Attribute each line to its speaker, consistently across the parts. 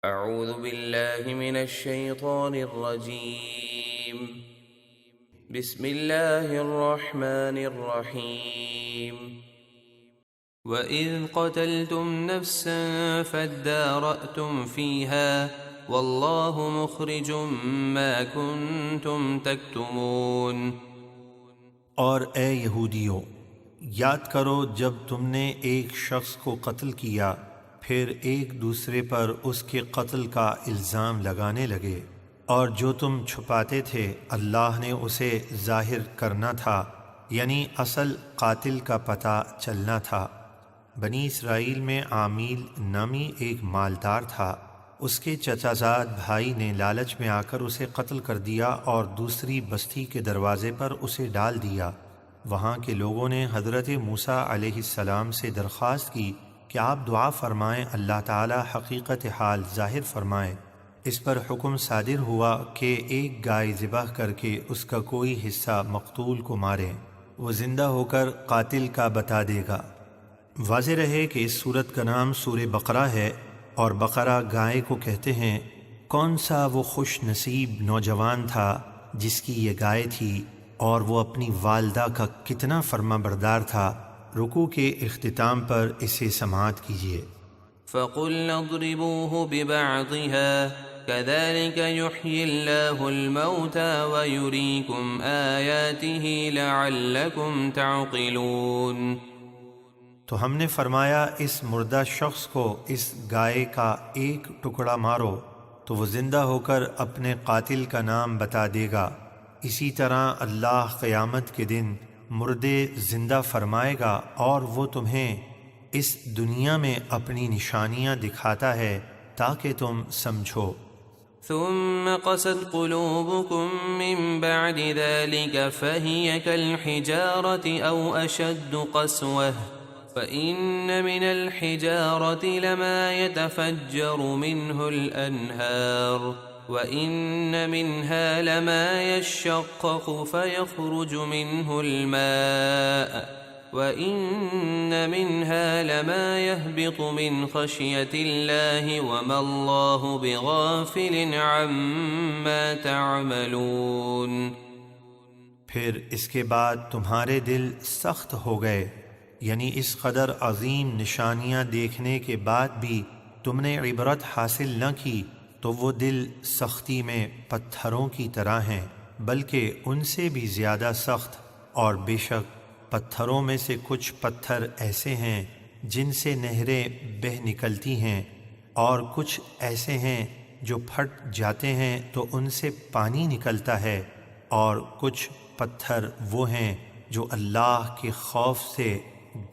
Speaker 1: أعوذ بالله من الشيطان الرجيم. بسم الله الرحمن الرحيم. وَإِذْ قَتَلْتُمْ نَفْسًا فَادَّارَأْتُمْ فِيهَا وَاللَّهُ مُخْرِجٌ مَا كُنْتُمْ تَكْتُمُونَ۔
Speaker 2: اور اے یہودیو، یاد کرو جب تم نے ایک شخص کو قتل کیا، پھر ایک دوسرے پر اس کے قتل کا الزام لگانے لگے، اور جو تم چھپاتے تھے اللہ نے اسے ظاہر کرنا تھا، یعنی اصل قاتل کا پتہ چلنا تھا۔ بنی اسرائیل میں عامیل نامی ایک مالدار تھا، اس کے چچا زاد بھائی نے لالچ میں آ کر اسے قتل کر دیا اور دوسری بستی کے دروازے پر اسے ڈال دیا۔ وہاں کے لوگوں نے حضرت موسیٰ علیہ السلام سے درخواست کی کہ آپ دعا فرمائیں، اللہ تعالی حقیقت حال ظاہر فرمائیں۔ اس پر حکم صادر ہوا کہ ایک گائے ذبح کر کے اس کا کوئی حصہ مقتول کو ماریں، وہ زندہ ہو کر قاتل کا بتا دے گا۔ واضح رہے کہ اس سورت کا نام سورہ بقرہ ہے، اور بقرہ گائے کو کہتے ہیں۔ کون سا وہ خوش نصیب نوجوان تھا جس کی یہ گائے تھی، اور وہ اپنی والدہ کا کتنا فرما بردار تھا۔ رکوع کے اختتام پر اسے سماعت کیجیے۔
Speaker 1: فَقُلْنَا اضْرِبُوهُ بِبَعْضِهَا كَذَلِكَ يُحْيِي اللَّهُ الْمَوْتَى وَيُرِيكُمْ آيَاتِهِ لَعَلَّكُمْ تَعْقِلُونَ۔
Speaker 2: تو ہم نے فرمایا اس مردہ شخص کو اس گائے کا ایک ٹکڑا مارو تو وہ زندہ ہو کر اپنے قاتل کا نام بتا دے گا۔ اسی طرح اللہ قیامت کے دن مردے زندہ فرمائے گا، اور وہ تمہیں اس دنیا میں اپنی نشانیاں دکھاتا ہے تاکہ تم سمجھو۔
Speaker 1: ثم قست قلوبكم من بعد ذلك فهي كالحجارة أو أشد قسوة فإن من الحجارة لما يتفجر منه الأنهار وإن منها لما يشقق فيخرج منه الماء وَإِنَّ مِنْهَا لَمَا يَهْبِطُ مِنْ خَشْيَةِ اللَّهِ وَمَا اللَّهُ بِغَافِلٍ عَمَّا تَعْمَلُونَ۔
Speaker 2: پھر اس کے بعد تمہارے دل سخت ہو گئے، یعنی اس قدر عظیم نشانیاں دیکھنے کے بعد بھی تم نے عبرت حاصل نہ کی، تو وہ دل سختی میں پتھروں کی طرح ہیں، بلکہ ان سے بھی زیادہ سخت۔ اور بے شک پتھروں میں سے کچھ پتھر ایسے ہیں جن سے نہریں بہہ نکلتی ہیں، اور کچھ ایسے ہیں جو پھٹ جاتے ہیں تو ان سے پانی نکلتا ہے، اور کچھ پتھر وہ ہیں جو اللہ کے خوف سے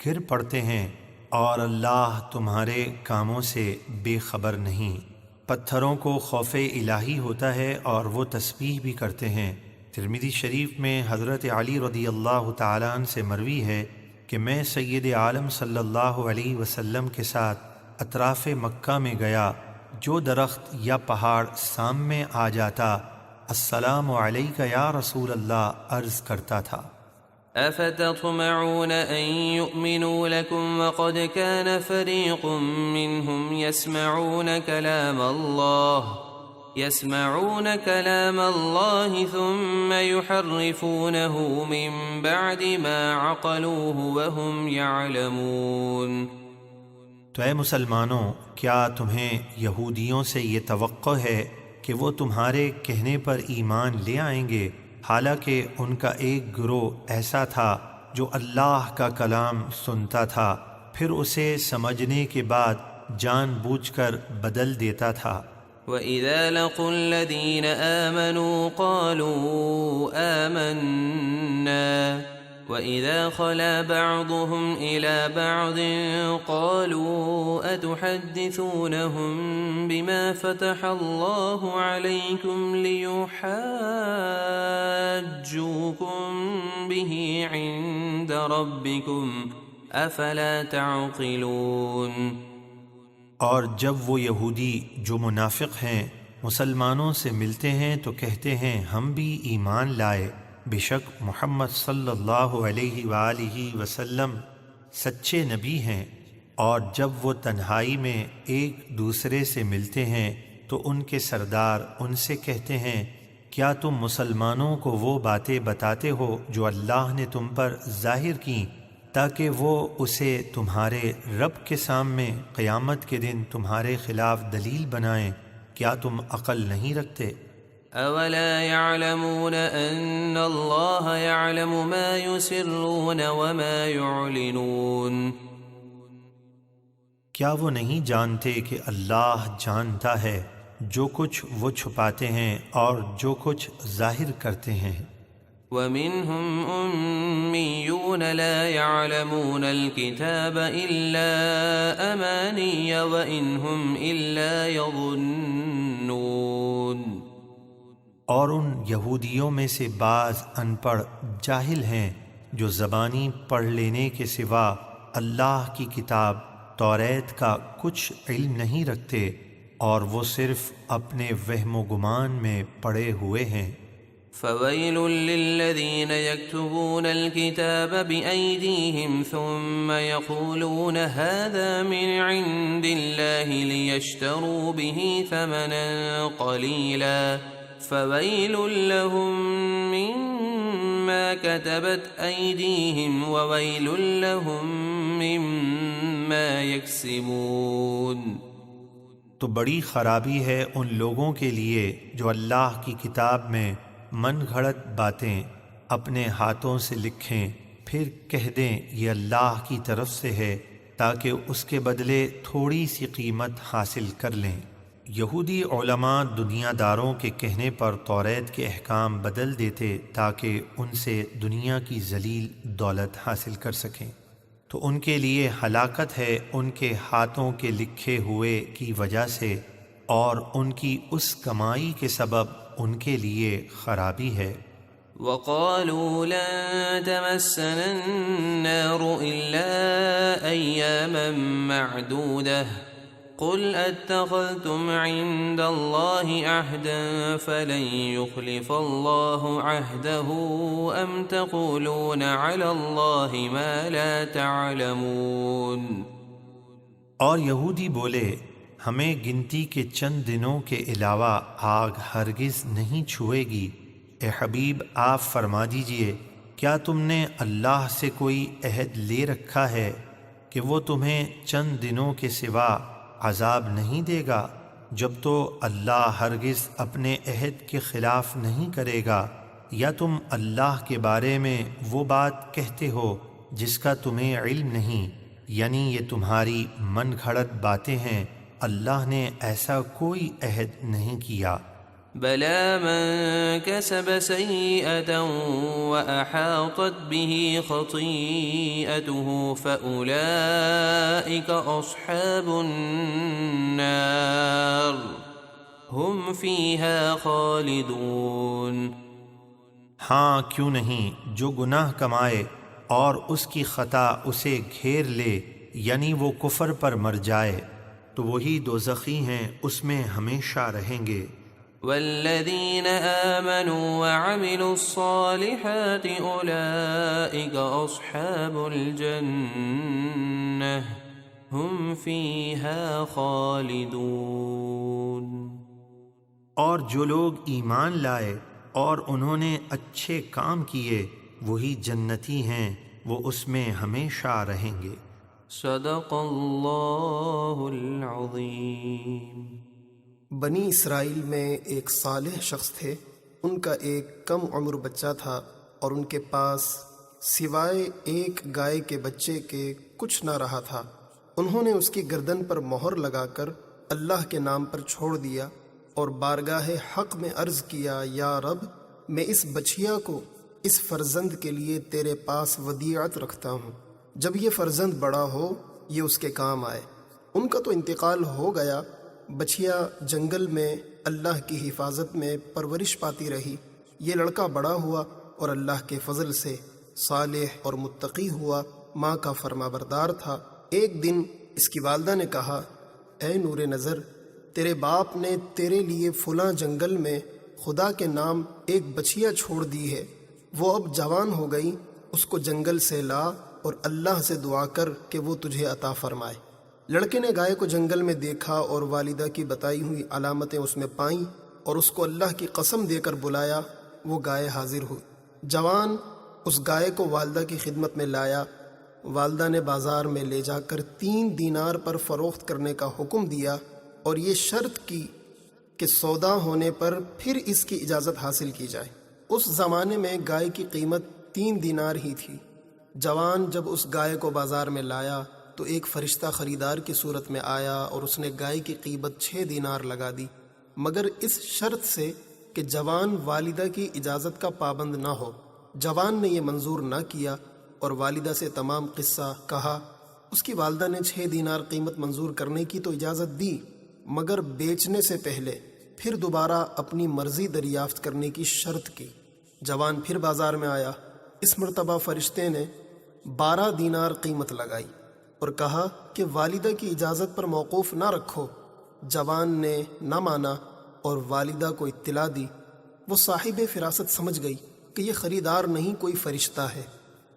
Speaker 2: گر پڑتے ہیں، اور اللہ تمہارے کاموں سے بے خبر نہیں۔ پتھروں کو خوف الہی ہوتا ہے اور وہ تسبیح بھی کرتے ہیں۔ ترمذی شریف میں حضرت علی رضی اللہ تعالیٰ عنہ سے مروی ہے کہ میں سید عالم صلی اللہ علیہ وسلم کے ساتھ اطراف مکہ میں گیا، جو درخت یا پہاڑ سامنے آ جاتا السلام علیک یا رسول اللہ عرض کرتا تھا۔
Speaker 1: أفتطمعون أن يؤمنوا لكم وقد كان فريق منهم يسمعون كلام الله ثم يحرفونه من بعد ما عقلوه وهم يعلمون۔
Speaker 2: تو اے مسلمانوں، کیا تمہیں یہودیوں سے یہ توقع ہے کہ وہ تمہارے کہنے پر ایمان لے آئیں گے، حالانکہ ان کا ایک گروہ ایسا تھا جو اللہ کا کلام سنتا تھا، پھر اسے سمجھنے کے بعد جان بوجھ کر بدل دیتا تھا۔
Speaker 1: وَإِذَا لَقُوا الَّذِينَ آمَنُوا قَالُوا آمَنَّا وَإِذَا خَلَا بَعْضُهُمْ إِلَى بَعْضٍ قَالُوا أَتُحَدِّثُونَهُم بِمَا فَتَحَ اللَّهُ عَلَيْكُمْ لِيُحَاجُّوكُم بِهِ عِندَ رَبِّكُمْ أَفَلَا تَعْقِلُونَ۔
Speaker 2: اور جب وہ یہودی جو منافق ہیں مسلمانوں سے ملتے ہیں تو کہتے ہیں ہم بھی ایمان لائے، بے شک محمد صلی اللہ علیہ وآلہ وسلم سچے نبی ہیں۔ اور جب وہ تنہائی میں ایک دوسرے سے ملتے ہیں تو ان کے سردار ان سے کہتے ہیں کیا تم مسلمانوں کو وہ باتیں بتاتے ہو جو اللہ نے تم پر ظاہر کیں تاکہ وہ اسے تمہارے رب کے سامنے قیامت کے دن تمہارے خلاف دلیل بنائیں؟ کیا تم عقل نہیں رکھتے؟
Speaker 1: اولا يعلمون ان اللہ يعلم ما يسرون وما يعلنون،
Speaker 2: کیا وہ نہیں جانتے کہ اللہ جانتا ہے جو کچھ وہ چھپاتے ہیں اور جو کچھ ظاہر کرتے ہیں؟
Speaker 1: ومنهم أميون لا يعلمون الكتاب إلا أماني وإن هم إلا يظنون،
Speaker 2: اور ان یہودیوں میں سے بعض ان پڑھ جاہل ہیں جو زبانی پڑھ لینے کے سوا اللہ کی کتاب توریت کا کچھ علم نہیں رکھتے، اور وہ صرف اپنے وہم و گمان میں پڑے ہوئے ہیں۔
Speaker 1: فويل للذين يكتبون الكتاب بأيديهم ثم يقولون هذا من عند الله ليشتروا به ثمنا قليلا فويل لهم مما كتبت أيديهم وويل لهم مما يكسبون۔
Speaker 2: تو بڑی خرابی ہے ان لوگوں کے لیے جو اللہ کی کتاب میں من گھڑت باتیں اپنے ہاتھوں سے لکھیں پھر کہہ دیں یہ اللہ کی طرف سے ہے تاکہ اس کے بدلے تھوڑی سی قیمت حاصل کر لیں۔ یہودی علماء دنیا داروں کے کہنے پر توریت کے احکام بدل دیتے تاکہ ان سے دنیا کی ذلیل دولت حاصل کر سکیں، تو ان کے لیے ہلاکت ہے ان کے ہاتھوں کے لکھے ہوئے کی وجہ سے، اور ان کی اس کمائی کے سبب ان کے لیے خرابی ہے۔
Speaker 1: وقالوا لن تمسنا النار إلا أياما معدودة قل اتخذتم عند الله عهدا فلن يخلف الله عهده أم تقولون على الله ما لا تعلمون۔
Speaker 2: اور یہودی بولے ہمیں گنتی کے چند دنوں کے علاوہ آگ ہرگز نہیں چھوئے گی۔ اے حبیب آپ فرما دیجئے کیا تم نے اللہ سے کوئی عہد لے رکھا ہے کہ وہ تمہیں چند دنوں کے سوا عذاب نہیں دے گا، جب تو اللہ ہرگز اپنے عہد کے خلاف نہیں کرے گا؟ یا تم اللہ کے بارے میں وہ بات کہتے ہو جس کا تمہیں علم نہیں، یعنی یہ تمہاری من گھڑت باتیں ہیں، اللہ نے ایسا کوئی عہد نہیں کیا۔
Speaker 1: بلى من كسب سيئة وأحاطت به خطيئته فأولئك أصحاب النار هم فيها خالدون۔
Speaker 2: ہاں کیوں نہیں، جو گناہ کمائے اور اس کی خطا اسے گھیر لے، یعنی وہ کفر پر مر جائے، تو وہی دوزخی ہیں، اس میں ہمیشہ رہیں گے۔
Speaker 1: والذين آمنوا وعملوا الصالحات أولئك أصحاب الجنة هم فيها خالدون۔
Speaker 2: اور جو لوگ ایمان لائے اور انہوں نے اچھے کام کیے وہی جنتی ہیں، وہ اس میں ہمیشہ رہیں گے۔
Speaker 1: صدق اللہ العظیم۔
Speaker 3: بنی اسرائیل میں ایک صالح شخص تھے، ان کا ایک کم عمر بچہ تھا اور ان کے پاس سوائے ایک گائے کے بچے کے کچھ نہ رہا تھا۔ انہوں نے اس کی گردن پر مہر لگا کر اللہ کے نام پر چھوڑ دیا اور بارگاہ حق میں عرض کیا، یا رب، میں اس بچیا کو اس فرزند کے لیے تیرے پاس ودیعت رکھتا ہوں، جب یہ فرزند بڑا ہو یہ اس کے کام آئے۔ ان کا تو انتقال ہو گیا، بچیا جنگل میں اللہ کی حفاظت میں پرورش پاتی رہی۔ یہ لڑکا بڑا ہوا اور اللہ کے فضل سے صالح اور متقی ہوا، ماں کا فرما بردار تھا۔ ایک دن اس کی والدہ نے کہا، اے نور نظر، تیرے باپ نے تیرے لیے فلاں جنگل میں خدا کے نام ایک بچیا چھوڑ دی ہے، وہ اب جوان ہو گئی، اس کو جنگل سے لا اور اللہ سے دعا کر کہ وہ تجھے عطا فرمائے۔ لڑکے نے گائے کو جنگل میں دیکھا اور والدہ کی بتائی ہوئی علامتیں اس میں پائیں اور اس کو اللہ کی قسم دے کر بلایا۔ وہ گائے حاضر ہوئی۔ جوان اس گائے کو والدہ کی خدمت میں لایا۔ والدہ نے بازار میں لے جا کر 3 دینار پر فروخت کرنے کا حکم دیا اور یہ شرط کی کہ سودا ہونے پر پھر اس کی اجازت حاصل کی جائے۔ اس زمانے میں گائے کی قیمت 3 دینار ہی تھی۔ جوان جب اس گائے کو بازار میں لایا تو ایک فرشتہ خریدار کی صورت میں آیا اور اس نے گائے کی قیمت 6 دینار لگا دی، مگر اس شرط سے کہ جوان والدہ کی اجازت کا پابند نہ ہو۔ جوان نے یہ منظور نہ کیا اور والدہ سے تمام قصہ کہا۔ اس کی والدہ نے 6 دینار قیمت منظور کرنے کی تو اجازت دی، مگر بیچنے سے پہلے پھر دوبارہ اپنی مرضی دریافت کرنے کی شرط کی۔ جوان پھر بازار میں آیا۔ اس مرتبہ فرشتے نے 12 دینار قیمت لگائی اور کہا کہ والدہ کی اجازت پر موقوف نہ رکھو۔ جوان نے نہ مانا اور والدہ کو اطلاع دی۔ وہ صاحب فراست سمجھ گئی کہ یہ خریدار نہیں کوئی فرشتہ ہے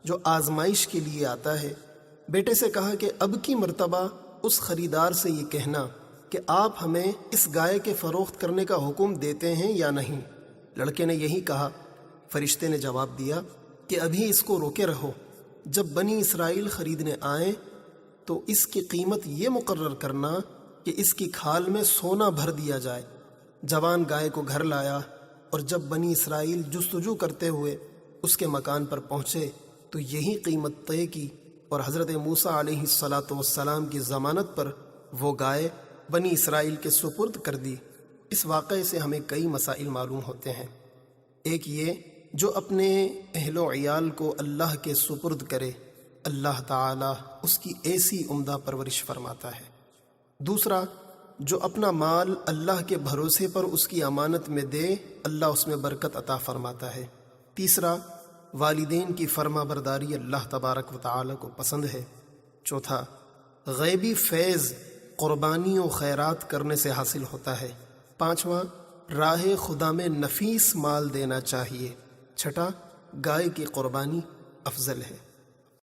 Speaker 3: جو آزمائش کے لیے آتا ہے۔ بیٹے سے کہا کہ اب کی مرتبہ اس خریدار سے یہ کہنا کہ آپ ہمیں اس گائے کے فروخت کرنے کا حکم دیتے ہیں یا نہیں۔ لڑکے نے یہی کہا۔ فرشتے نے جواب دیا کہ ابھی اس کو روکے رہو، جب بنی اسرائیل خریدنے آئیں تو اس کی قیمت یہ مقرر کرنا کہ اس کی کھال میں سونا بھر دیا جائے۔ جوان گائے کو گھر لایا اور جب بنی اسرائیل جستجو کرتے ہوئے اس کے مکان پر پہنچے تو یہی قیمت طے کی اور حضرت موسیٰ علیہ السلام کی ضمانت پر وہ گائے بنی اسرائیل کے سپرد کر دی۔ اس واقعے سے ہمیں کئی مسائل معلوم ہوتے ہیں۔ ایک یہ جو اپنے اہل و عیال کو اللہ کے سپرد کرے، اللہ تعالی اس کی ایسی عمدہ پرورش فرماتا ہے۔ دوسرا، جو اپنا مال اللہ کے بھروسے پر اس کی امانت میں دے، اللہ اس میں برکت عطا فرماتا ہے۔ تیسرا، والدین کی فرما برداری اللہ تبارک و تعالی کو پسند ہے۔ چوتھا، غیبی فیض قربانی و خیرات کرنے سے حاصل ہوتا ہے۔ پانچواں، راہ خدا میں نفیس مال دینا چاہیے۔ چھٹا، گائے کی قربانی افضل ہے۔